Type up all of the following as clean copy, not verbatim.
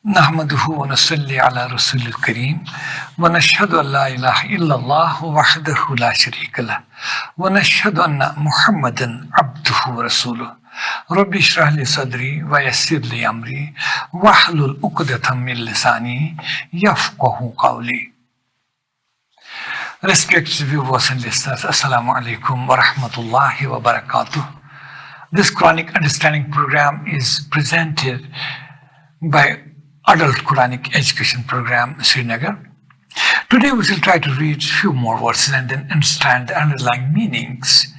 نحمده ونصلي على رسول الكريم ونشهد أن لا إله إلا الله وحده لا شريك له ونشهد أن محمدا عبده ورسوله رب اشرح لي صدري ويسر لي أمري واحلل عقدة من لساني يفقهوا قولي. Respected viewers and listeners, Assalamu alaikum wa rahmatullahi wa barakatuh. This Quranic understanding program is presented by Adult Quranic Education Program, Srinagar. Today we shall try to read few more verses and then understand the underlying meanings.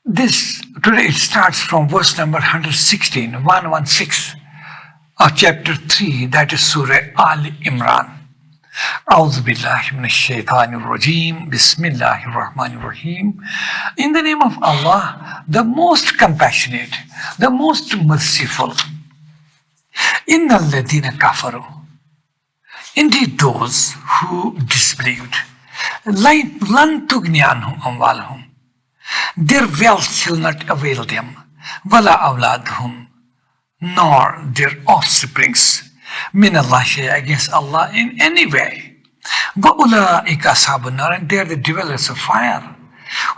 Today it starts from verse number 116 of chapter 3, that is Surah Aali-lmran. A'udhu billahi minash shaitanir rajim. Bismillahir rahmanir rahim. In the name of Allah, the most compassionate, the most merciful. Innal ladina kafaru. Indeed, those who disbelieved. Lan tughni anhum amwalhum. Their wealth shall not avail them. Wala awladuhum. Nor their offsprings. Min Allah shay'a, against Allah in any way. Wa ulaika ashabun nar, and they are the dwellers of fire.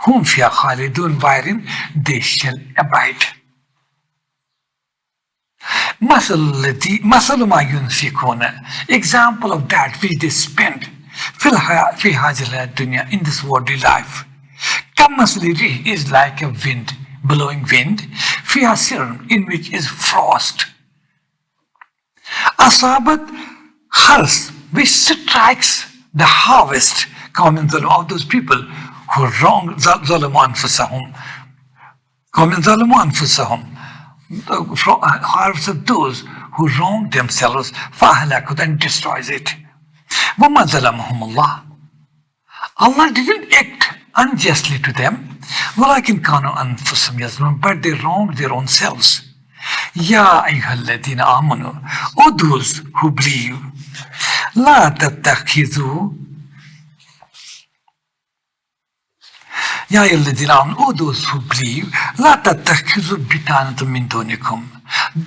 Hum fiha khalidun, wherein they shall abide. Masalu ma yunfikuna, example of that which they spend fi hajil dunya, in this worldly life. Kamasli rih is like a wind, blowing wind, fiha sirm, in which is frost. Asabat hars, which strikes the harvest, of those people who wrong zalamu anfusahum, harvest of those who wrong themselves, fahalakut, and destroys it. Wama zalamahumullah. Allah didn't act unjustly to them, walakin kanu anfusahum yazlimun, but they wronged their own selves. Ya ayyuhalladhina amanu, O those who believe, la tattakhizu. Ya ayyuhalladhina amanu, O those who believe, la tattakhizu bitanatan min dunikum.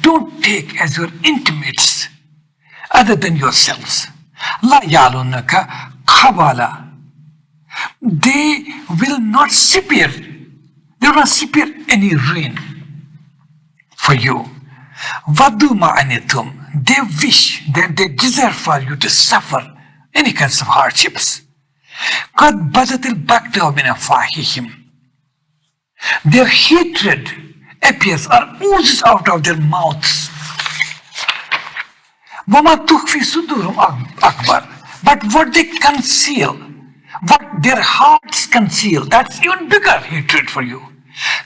Don't take as your intimates other than yourselves. La yalunaka khabala. They will not spare any rain for you. Vadu ma'anitum. They wish, that they desire for you to suffer any kinds of hardships. Qad badatil baghdha min afwahihim. Their hatred appears or oozes out of their mouths. Wama tukhfi sudurum akbar. But what they conceal, what their hearts conceal, that's even bigger hatred for you.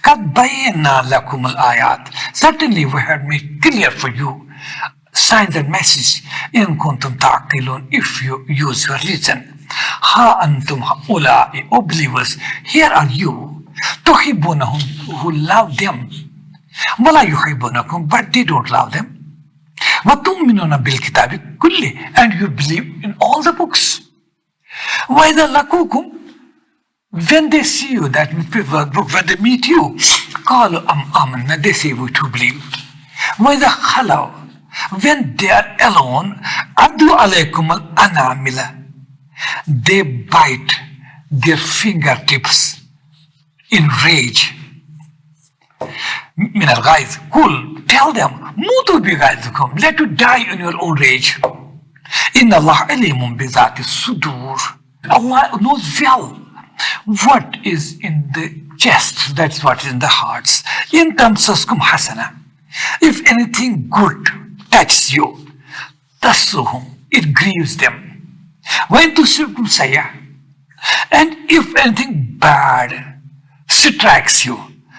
Qad bayyana lakum al-ayat. Certainly we have made clear for you signs and messages. In kuntum ta'qilun, if you use your reason. Ha antum haula'i, O believers, here are you, tuhibbunahum, who love them. Wala yuhibbunakum, but they don't love them. Wa tu'minuna bil kitabi kulli, and you believe in all the books. Wa idha lakukum, when they see you, that when they meet you, qalu amanna, they say we too believe. Wa idha khalaw, when they are alone, addu alaykum al-anamila, they bite their fingertips in rage. Min al-ghayz, kul, tell them, mutu bi ghayzikum, let you die in your own rage. Inna Allah alimun bi dhati sudur. Allah knows well what is in the chest, that's what is in the hearts. In tamsaskum hasana, if anything good touches you, tasuhum, it grieves them. When tusibkum sayya, and if anything bad strikes you,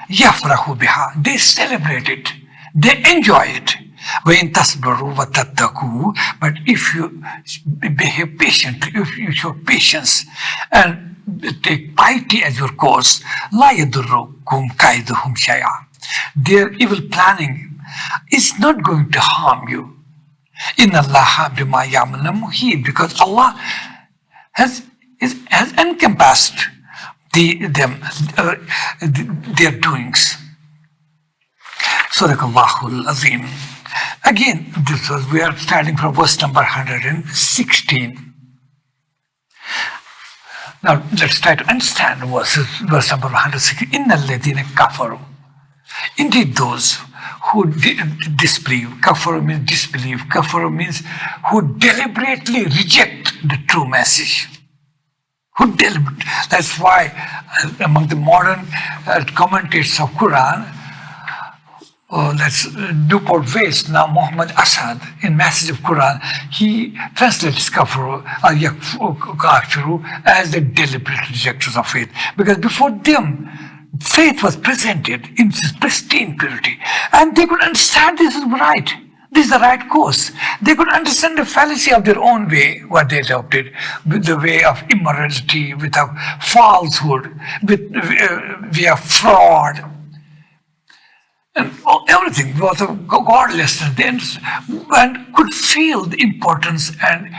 yafrahu biha, they celebrate it, they enjoy it. When tasbaru wa tattaku, but if you behave patiently, if you show patience and take piety as your course, la yadurrukum kaiduhum shay'a. Their evil planning is not going to harm you. Inna Allaha bima ya'maluna muhit, because Allah has encompassed their doings. Sadaqallahul Azim. Again, we are starting from verse number 116. Now, let's try to understand verse number 116. Inna alladhina kafaru. Indeed, those who disbelieve. Kafaru means disbelieve. Kafaru means who deliberately reject the true message. Who deliberately. That's why among the modern commentators of Quran, let's Newport Waste, now Muhammad Asad, in Message of Quran, he translates kafaru as the deliberate rejectors of faith. Because before them, faith was presented in pristine purity. And they could understand this is right. This is the right course. They could understand the fallacy of their own way, what they adopted, with the way of immorality, with of falsehood, with via fraud, and everything was of godlessness, and could feel the importance and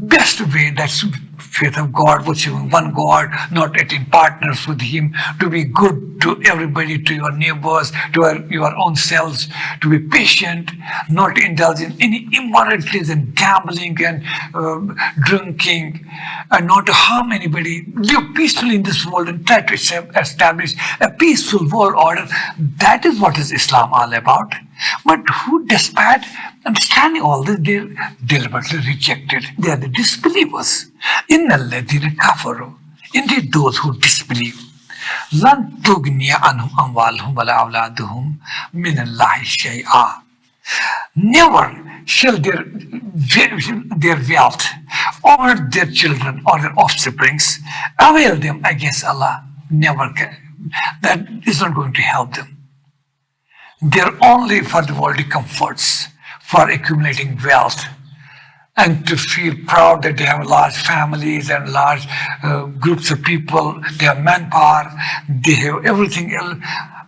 best way that's faith of God, worshiping one God, not getting partners with Him, to be good to everybody, to your neighbors, to your own selves, to be patient, not to indulge in any immoralities and gambling and drinking, and not to harm anybody. Live peacefully in this world and try to establish a peaceful world order. That is what is Islam all about. But who, despite understanding all this, they deliberately rejected. They are the disbelievers. Inna alladhina kafaru. Indeed, those who disbelieve. Lan tughniya anhum amwaluhum wala awladuhum min Allahi shay'a. Never shall their wealth or their children or their offsprings avail them against Allah. Never can. That is not going to help them. They're only for the worldly comforts, for accumulating wealth, and to feel proud that they have large families and large groups of people, they have manpower, they have everything else.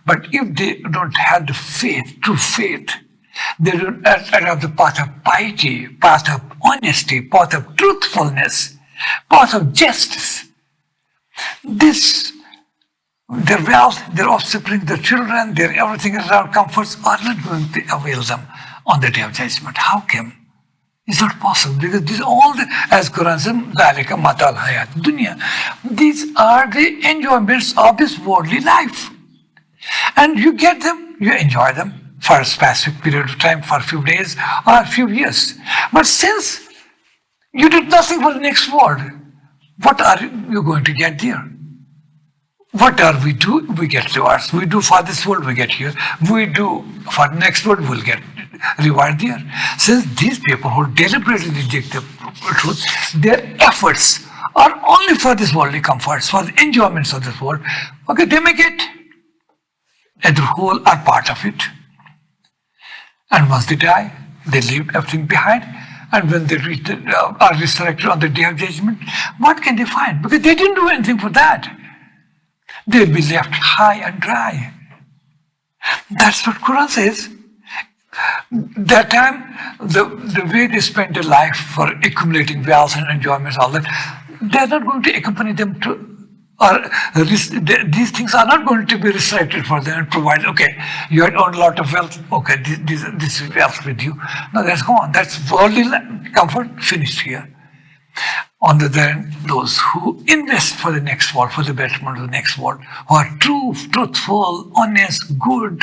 But if they don't have the faith, true faith, they don't have the path of piety, path of honesty, path of truthfulness, path of justice, their wealth, their offspring, their children, their everything around comforts are not going to avail them on the day of judgment. How come? It's not possible, because these all as Quran says, ذَلِكَ مَتَاعُ الْحَيَاةِ الدُّنْيَا. These are the enjoyments of this worldly life. And you get them, you enjoy them for a specific period of time, for a few days or a few years. But since you did nothing for the next world, what are you going to get there? What are we do? We get rewards. We do for this world, we get here. We do for the next world, we'll get reward there. Since these people who deliberately reject the truth, their efforts are only for this worldly comforts, for the enjoyments of this world. Okay, they may get either whole or part of it. And once they die, they leave everything behind. And when they are resurrected on the day of judgment, what can they find? Because they didn't do anything for that. They'll be left high and dry. That's what Quran says. That time, the way they spend their life for accumulating wealth and enjoyments, all that, they're not going to accompany them to, or these things are not going to be restricted for them and provided. Okay, you had earned a lot of wealth. Okay, this is wealth with you. No, that's gone. That's worldly comfort finished here. On the other hand, those who invest for the next world, for the betterment of the next world, who are truthful, honest, good,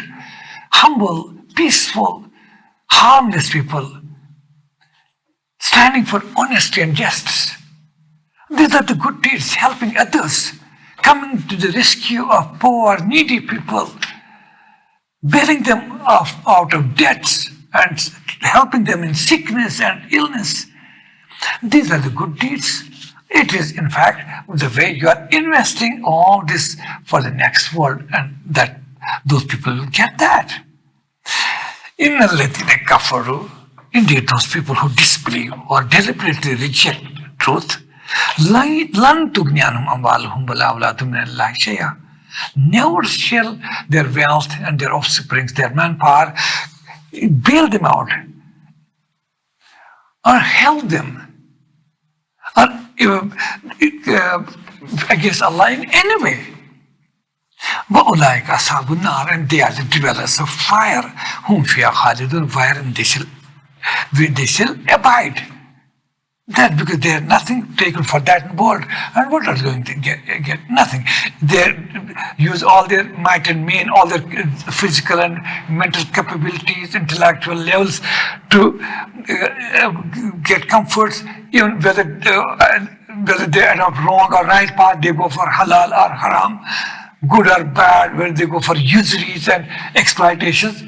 humble, peaceful, harmless people, standing for honesty and justice. These are the good deeds, helping others, coming to the rescue of poor, needy people, bailing them out of debts and helping them in sickness and illness. These are the good deeds. It is, in fact, the way you are investing all this for the next world, and that those people will get that. Inna alladhina kafaru, indeed those people who disbelieve or deliberately reject truth, lan tughni anhum amwaluhum wala awladuhum min Allahi shay'a. Never shall their wealth and their offsprings, their manpower, bail them out or help them or against Allah in any way. وَأُولَٰئِكَ أَصْحَابُ النَّارِ, and they are the dwellers of fire, whom فِيهَا خَالِدُونَ, wherein they shall abide. That because they have nothing taken for that world, and what are they going to get? Nothing. They use all their might and main, all their physical and mental capabilities, intellectual levels to get comforts, even whether they adopt wrong or right path, they go for halal or haram, good or bad, whether they go for usuries and exploitations.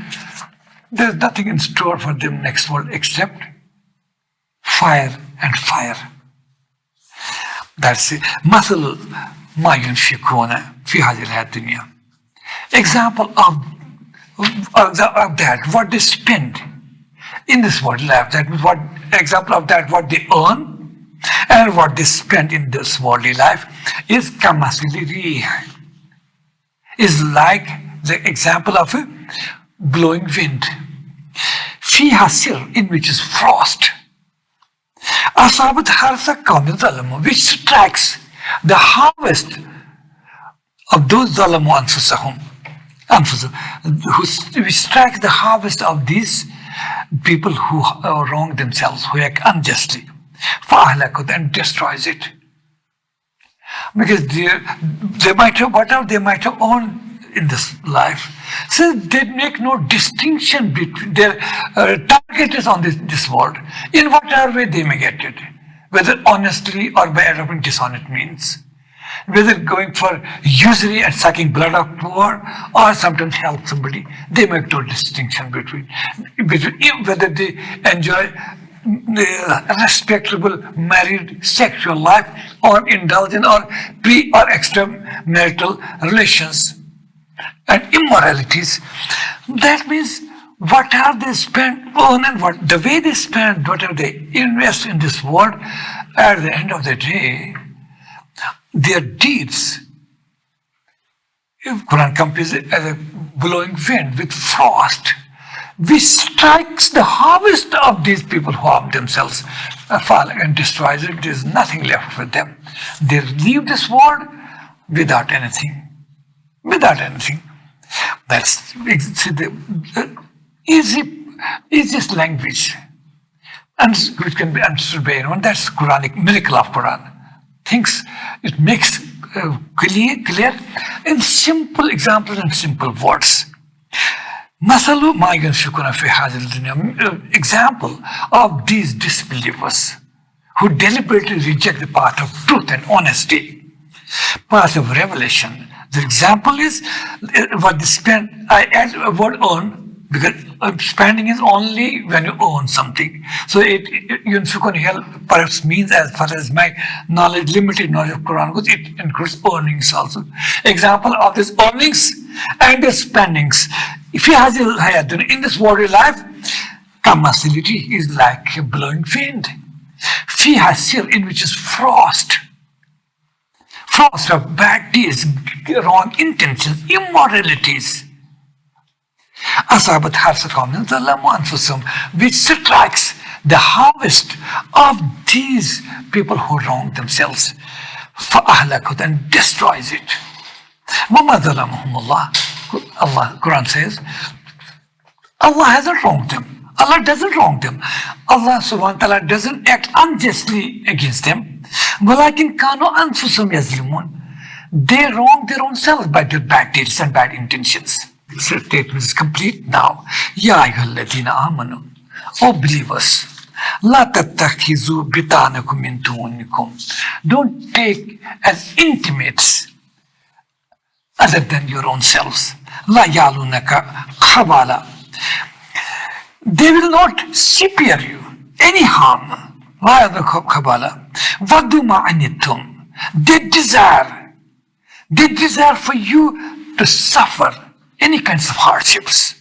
There's nothing in store for them next world except fire and fire. That's it. مثل ما ينفقون في هذه الحياة الدنيا. Example of that, what they spend in this world life. That means what example of that, what they earn and what they spend in this worldly life is كمثل is like the example of a blowing wind. فيها سر, in which is frost. أصابت حرث قوم ظلموا, which strikes the harvest of those ظلموا أنفسهم, which strikes the harvest of these people who wrong themselves, who act unjustly. فأهلكت, and destroys it. Because they might have whatever they might have owned in this life. So they make no distinction between their target is on this world, in whatever way they may get it, whether honestly or by adopting dishonest means, whether going for usury and sucking blood of poor or sometimes help somebody. They make no distinction between whether they enjoy respectable married sexual life or indulge in or pre or extramarital relations and immoralities. That means whatever they spend on and the way they spend, whatever they invest in this world, at the end of the day, their deeds, if Quran compares it as a blowing wind with frost, which strikes the harvest of these people who harm themselves and destroys it. There is nothing left with them. They leave this world without anything. Without anything. That's the easiest language, and which can be understood by anyone. That's Quranic miracle of Quran. Things it makes clear in simple examples and simple words. مثل ما ينفقون في هذه الدنيا, example of these disbelievers who deliberately reject the path of truth and honesty, path of revelation. The example is what they spend. I add a word earn because spending is only when you own something. So yunfiqun here perhaps means, as far as my knowledge, limited knowledge of Quran goes, it includes earnings also. Example of this earnings and the spendings. If he has in this worldly life, kamasility is like a blowing wind. Fi hasir, in which is frost. Frost of bad deeds, wrong intentions, immoralities. Asabat harsakum zalamu anfusum, which strikes the harvest of these people who wrong themselves. Fa'ahlakut, and destroys it. Wama zalamahum Allah. Allah, Quran says, Allah hasn't wronged them. Allah doesn't wrong them. Allah subhanahu wa ta'ala doesn't act unjustly against them. وَلَكِنْ كَانُوا أَنفُسُهُمْ يَظْلِمُونَ. They wrong their own selves by their bad deeds and bad intentions. This statement is complete now. يَا أَيُّهَا الَّذِينَ آمَنُوا, O believers, لَا تَتَّخِذُوا بِطَانَكُمْ مِنْ دُونِكُمْ. Don't take as intimates other than your own selves. La yalunaka khabala. They will not spare you any harm. La yalunaka khabala. Vadu ma'anitum. They desire for you to suffer any kinds of hardships.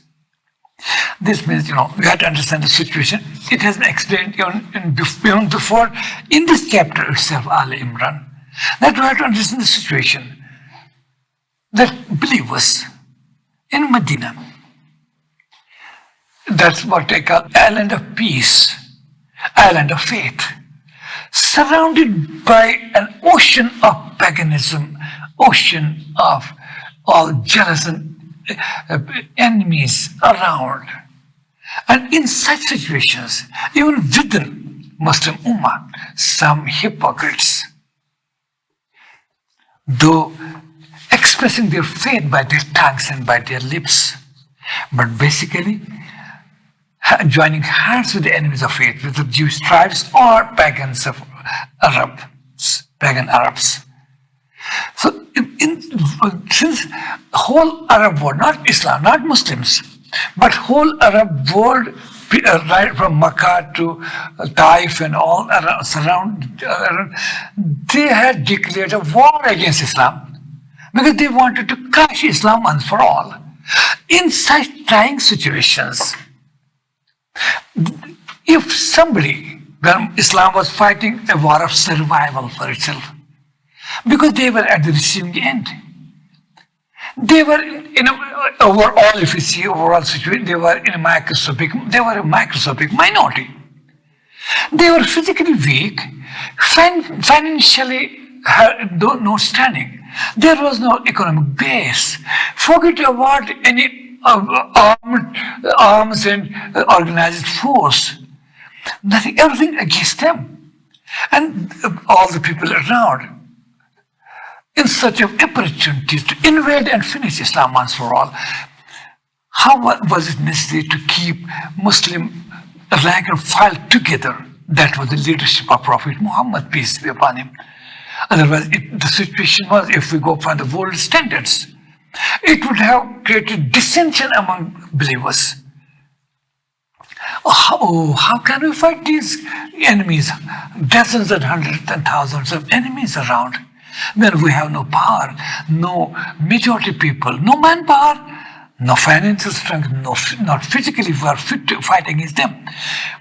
This means, we have to understand the situation. It has been explained even before in this chapter itself, Aali-lmran, that we have to understand the situation. That believers in Medina, that's what they call island of peace, island of faith, surrounded by an ocean of paganism, ocean of all jealous and enemies around. And in such situations, even within Muslim Ummah, some hypocrites, though expressing their faith by their tongues and by their lips, but basically joining hands with the enemies of faith, with the Jewish tribes or pagans of pagan Arabs. So since whole Arab world, not Islam, not Muslims, but whole Arab world, right from Makkah to Taif and all surround, they had declared a war against Islam because they wanted to crush Islam once for all. In such trying situations, if somebody, when Islam was fighting a war of survival for itself, because they were at the receiving end. They were overall, if you see overall situation, they were a microscopic minority. They were physically weak, financially had no standing. There was no economic base. Forget about any arms and organized force. Nothing, everything against them. And all the people around, in search of opportunities to invade and finish Islam once for all. How was it necessary to keep Muslim rank and file together? That was the leadership of Prophet Muhammad, peace be upon him. Otherwise, the situation was, if we go from the world standards, it would have created dissension among believers. How can we fight these enemies? Dozens and hundreds and thousands of enemies around. When we have no power, no majority people, no manpower, no financial strength, not physically we are fit to fight against them.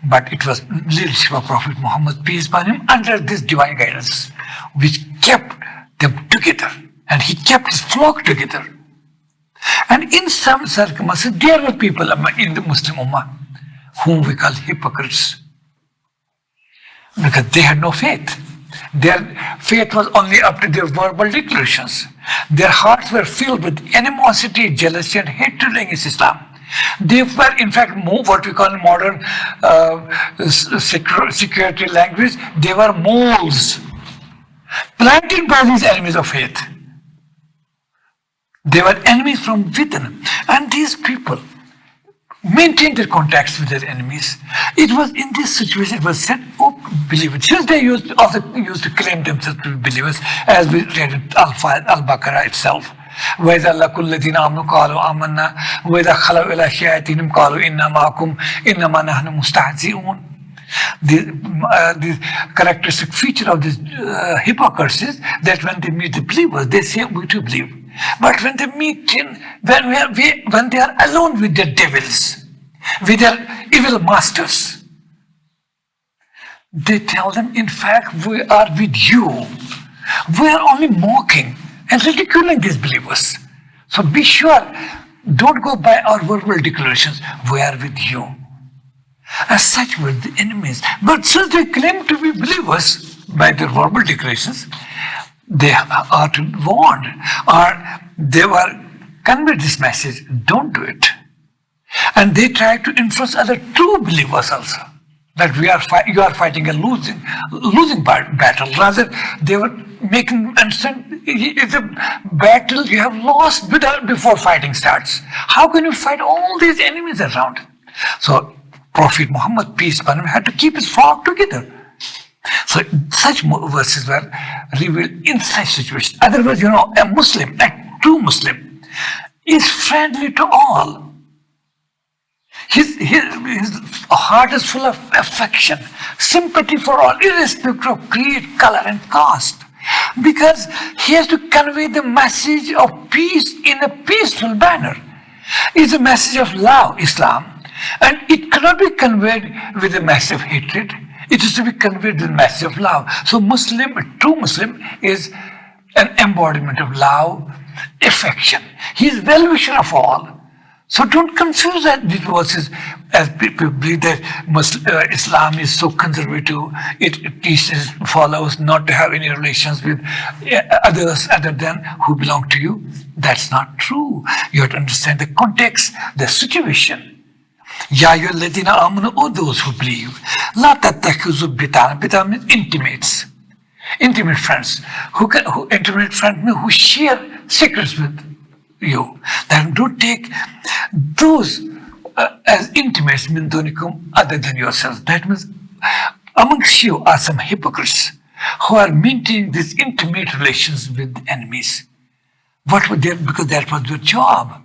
But it was leadership of Prophet Muhammad, peace be upon him, under this divine guidance, which kept them together, and he kept his flock together. And in some circumstances, there were people in the Muslim Ummah whom we call hypocrites, because they had no faith. Their faith was only up to their verbal declarations. Their hearts were filled with animosity, jealousy, and hatred against Islam. They were, in fact, what we call in modern security language, they were moles planted by these enemies of faith. They were enemies from within. And these people maintained their contacts with their enemies. It was in this situation, it was said, oh, believers. Since they also used to claim themselves to be believers, as we read in Al-Baqarah itself. وَإِذَا لَقُوا الَّذِينَ آمَنُوا قَالُوا آمَنَّا وَإِذَا خَلَوْا إِلَىٰ شَيَاطِينِهِمْ قَالُوا إِنَّا مَعَكُمْ إِنَّمَا نَحْنُ مُسْتَهْزِئُونَ. The characteristic feature of these hypocrites is that when they meet the believers, they say, we too believe. But when they meet when they are alone with their devils, with their evil masters, they tell them, in fact, we are with you. We are only mocking and ridiculing these believers. So be sure, don't go by our verbal declarations. We are with you. As such were the enemies. But since they claim to be believers by their verbal declarations, they are to be warned, or they were conveyed this message, don't do it. And they try to influence other true believers also, that you are fighting a losing battle. Rather, they were making understand it's a battle you have lost before fighting starts. How can you fight all these enemies around? So Prophet Muhammad, peace upon him, had to keep his flock together. So such verses were revealed in such situations. Otherwise, a Muslim, a true Muslim, is friendly to all. His heart is full of affection, sympathy for all, irrespective of creed, color, and caste. Because he has to convey the message of peace in a peaceful manner. It's a message of love, Islam, and it cannot be conveyed with a message of hatred. It is to be conveyed with a message of love. So a true Muslim is an embodiment of love, affection. He is well-wisher of all. So don't confuse these verses as people believe that Islam is so conservative. It teaches followers not to have any relations with others other than who belong to you. That's not true. You have to understand the context, the situation. Ya ayyuhalladhina amanu, O those who believe. La tattakhizu bitana. Bitana means intimates. Intimate friends. Intimate friends mean who share secrets with you. Then don't take those as intimates min dunikum, other than yourselves. That means amongst you are some hypocrites who are maintaining these intimate relations with enemies. What would they? Because that was their job.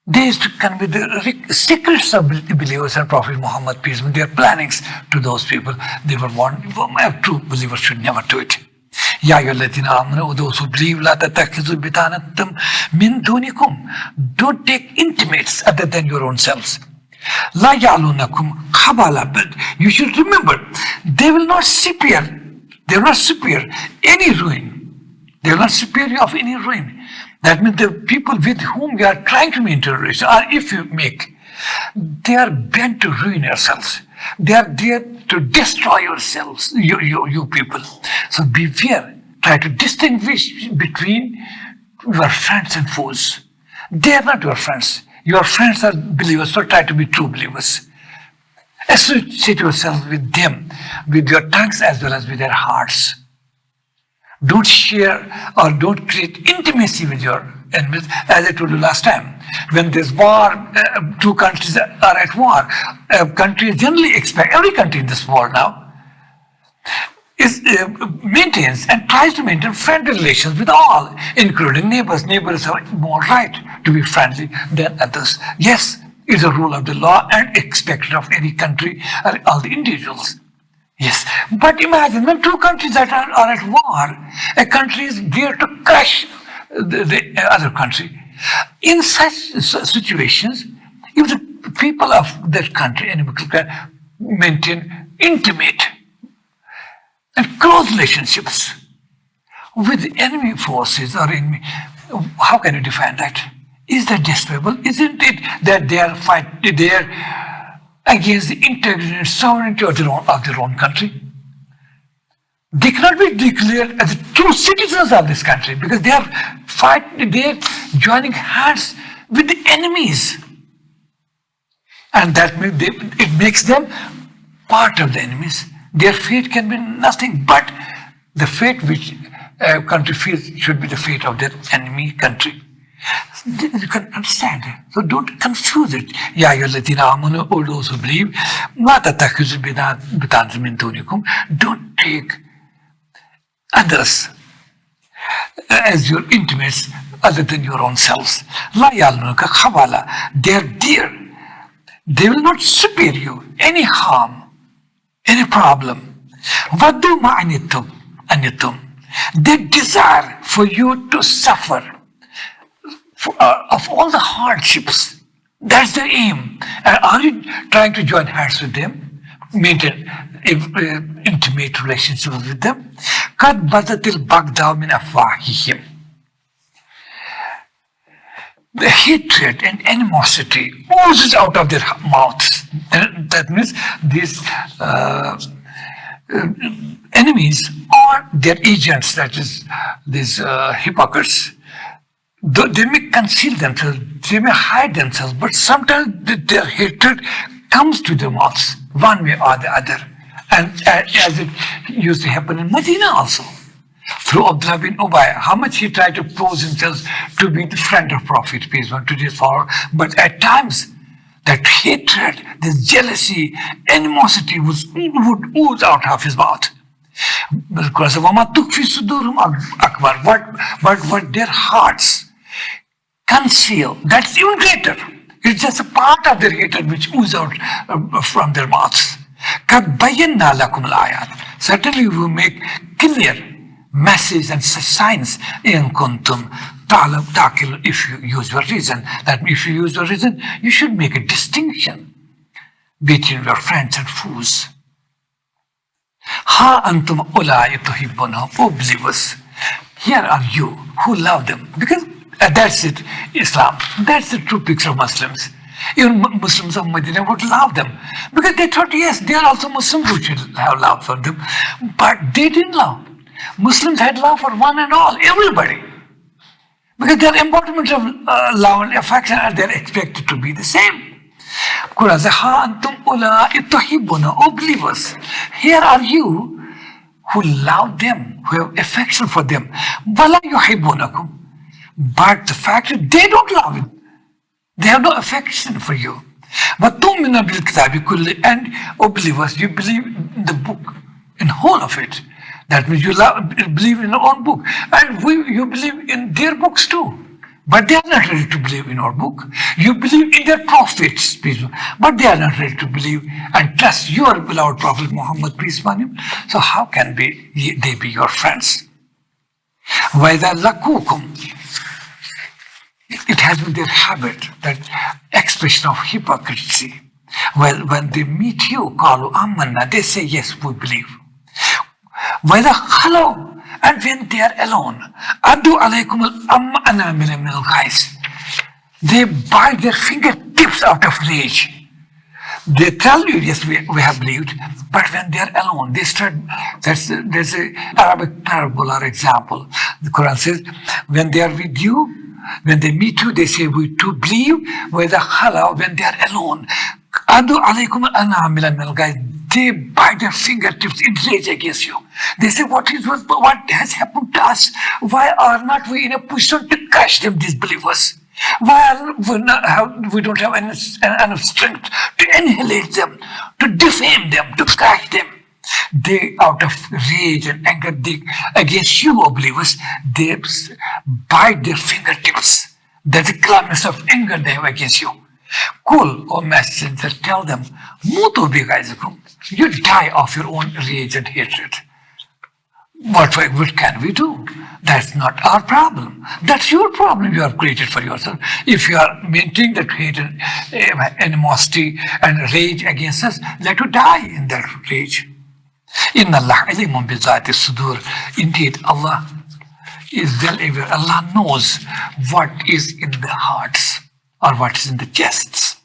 They used to convey the secrets of believers and Prophet Muhammad, peace be, their plannings to those people. They were warned, true believers should never do it. Ya ayyuhalladhina amanu, those who believe, la tattakhizu bitanatam min dunikum. Don't take intimates other than your own selves. La ya'lunakum khabala, but you should remember, they will not spare any ruin. They will not spare you of any ruin. That means the people with whom you are trying to maintain a relation, or if you make, they are bent to ruin yourselves. They are there to destroy yourselves, you people. So beware. Try to distinguish between your friends and foes. They are not your friends. Your friends are believers, so try to be true believers. Associate yourself with them, with your tongues as well as with their hearts. Don't share or don't create intimacy with your enemies, as I told you last time. When there's war, two countries are at war. Countries generally expect, every country in this world now, maintains and tries to maintain friendly relations with all, including neighbors. Neighbors have more right to be friendly than others. Yes, it's a rule of the law and expected of any country or all the individuals. Yes, but imagine when two countries that are at war, a country is there to crush the other country. In such situations, if the people of that country, enemy can maintain intimate and close relationships with the enemy forces or enemy, how can you define that? Is that justifiable? Isn't it that they are fighting there against the integrity and sovereignty of their own country? They cannot be declared as true citizens of this country because they are joining hands with the enemies. And that means it makes them part of the enemies. Their fate can be nothing but the fate which a country feels should be the fate of their enemy country. You can understand it. So don't confuse it. Ya ayyuhalladhina amanu, all those who believe, la tattakhizu bitanatam min dunikum. Don't take others as your intimates other than your own selves. La ya'lunuka khabala. They are there. They will not spare you any harm, any problem. Vaddu ma anittum. They desire for you to suffer of all the hardships. That's their aim. And are you trying to join hands with them? Maintain intimate relationships with them? Qad badatil baghdau min afwahihim. The hatred and animosity oozes out of their mouths. And that means these enemies or their agents, that is, these hypocrites, they may conceal themselves, they may hide themselves, but sometimes their hatred comes to their mouths, one way or the other. And as it used to happen in Medina also, through Abdullah bin Ubay, how much he tried to pose himself to be the friend of Prophet, peace be to his follower, but at times that hatred, this jealousy, animosity would ooze out of his mouth. Because of what their hearts conceal, that's even greater. It's just a part of their hatred which oozes out from their mouths. Certainly we make clear messages and signs in kuntum ta'qilun, if you use your reason. That if you use your reason, you should make a distinction between your friends and foes. Ha antum ulai tuhibbunahum, O believers, here are you who love them. Because That's it, Islam. That's the true picture of Muslims. Even Muslims of Medina would love them because they thought, yes, they are also Muslims, we should have love for them. But they didn't love. Muslims had love for one and all, everybody. Because their embodiment of love and affection, and they're expected to be the same. Quran says, Ha antum ulā'i tuhibbuna, O believers, here are you who love them, who have affection for them. Wala yuhibbunakum. But the fact is, they don't love it. They have no affection for you. But tu'minu bil kitabi kulli, and O believers, you believe in the book, in whole of it. That means you believe in your own book. And you believe in their books too. But they are not ready to believe in our book. You believe in their prophets, peace, but they are not ready to believe and trust your beloved Prophet Muhammad, peace upon him. So how can they be your friends? وَإِذَا لَقُوكُمْ, it has been their habit, that expression of hypocrisy. Well, when they meet you, قَالُوا آمَنَّا, they say, yes, we believe. وَإِذَا خَلَوْا, and when they are alone, أَدُّوا عَلَيْكُمُ الْأَنَامِلَ مِنَ الْغَيْظِ, they bite their fingertips out of rage. They tell you, yes, we have believed, but when they are alone, they start, there's a Arabic parable or example. The Quran says, when they are with you, when they meet you, they say, we too believe. وَإِذَا خَلَوْا, when they are alone, أَدُّوا عَلَيْكُمُ الْأَنَامِلَ مِنَ الْغَيْظِ, they bite their fingertips in rage against you. They say, what has happened to us? Why are not we in a position to crush them, these believers? Why we don't have enough strength to annihilate them, to defame them, to crush them? They, out of rage and anger against you, O believers, they bite their fingertips. That's the cloudness of anger they have against you. Kul, O messenger, tell them, Mutu bi ghayzikum, you die of your own rage and hatred. What can we do? That's not our problem. That's your problem you have created for yourself. If you are maintaining that hate and animosity and rage against us, let you die in that rage. Inna Allah alimun bi zati sudur. Indeed, Allah is well aware. Allah knows what is in the hearts or what is in the chests.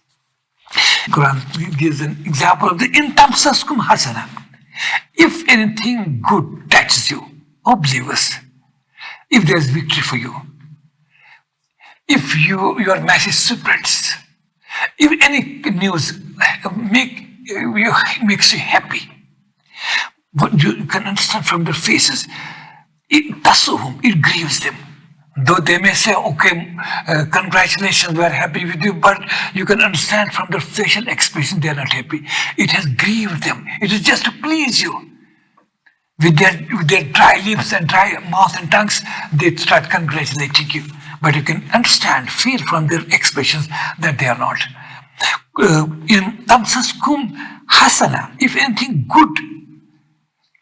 Quran gives an example of the in tamsaskum hasana. If anything good touches you, O believers, if there is victory for you, if your message spreads, if any news makes you happy, what you can understand from their faces, it grieves them. Though they may say, okay, congratulations, we are happy with you, but you can understand from their facial expression they are not happy. It has grieved them. It is just to please you. With their dry lips and dry mouth and tongues, they start congratulating you. But you can understand, feel from their expressions that they are not. In tamsaskum hasana, if anything good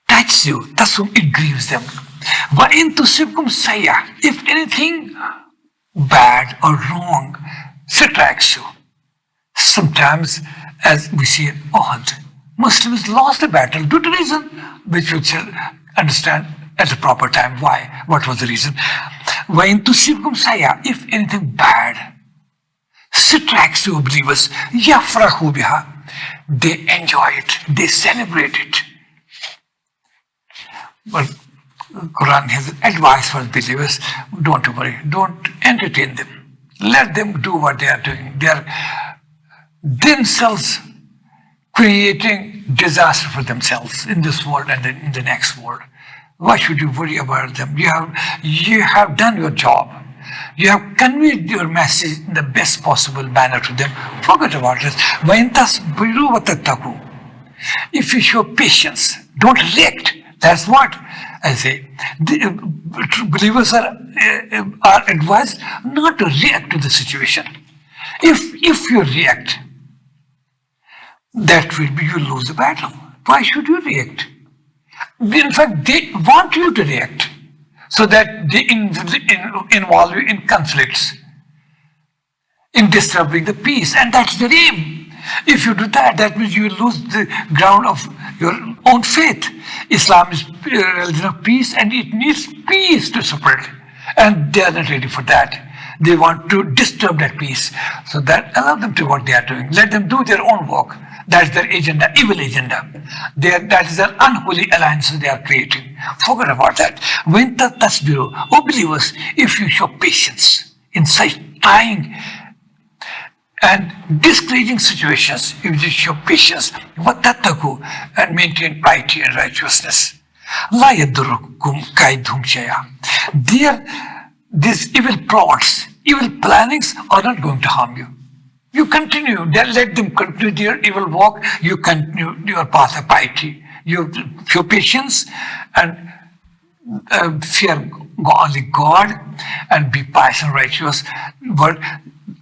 touches you, tasum, it grieves them. Wa in tusibkum sayya, if anything bad or wrong strikes you. Sometimes, as we see in Uhud, Muslims lost the battle due to reason which we shall understand at the proper time. Why? What was the reason? Wa in tusibkum sayya, if anything bad strikes you, believers, yafrahu biha, they enjoy it, they celebrate it. But Quran has advice for believers, don't worry, don't entertain them. Let them do what they are doing. They are themselves creating disaster for themselves in this world and in the next world. Why should you worry about them? You have done your job. You have conveyed your message in the best possible manner to them. Forget about it. If you show patience, don't react. That's what I say. The believers are advised not to react to the situation. If you react, that will be you lose the battle. Why should you react? In fact, they want you to react so that they involve you in conflicts, in disturbing the peace, and that's their aim. If you do that, that means you will lose the ground of your own faith. Islam is a religion of peace, and it needs peace to spread, and they are not ready for that. They want to disturb that peace. So that allow them to what they are doing. Let them do their own work. That's their agenda, evil agenda. That is an unholy alliance they are creating. Forget about that. When tasbiru, oh believers, if you show patience in such trying and discouraging situations, if you show patience, وَتَتَّقُوا, and maintain piety and righteousness. لَا يَضُرُّكُمْ كَيْدُهُمْ شَيْئًا. These evil plots, evil plannings are not going to harm you. You continue, let them continue their evil walk, you continue your path of piety. You show patience and fear only God and be pious and righteous. But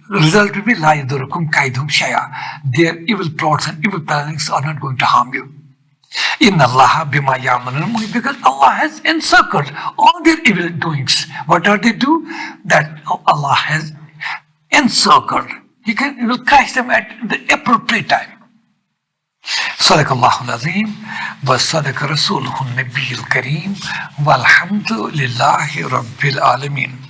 result will be la yadurukum kaidhum shay'a. Their evil plots and evil plannings are not going to harm you. Inna Allah bima ya'malun muhit, because Allah has encircled all their evil doings. What are they do? That Allah has encircled. He will catch them at the appropriate time. صدق الله العظيم وصدق رسوله النبي الكريم والحمد لله رب العالمين.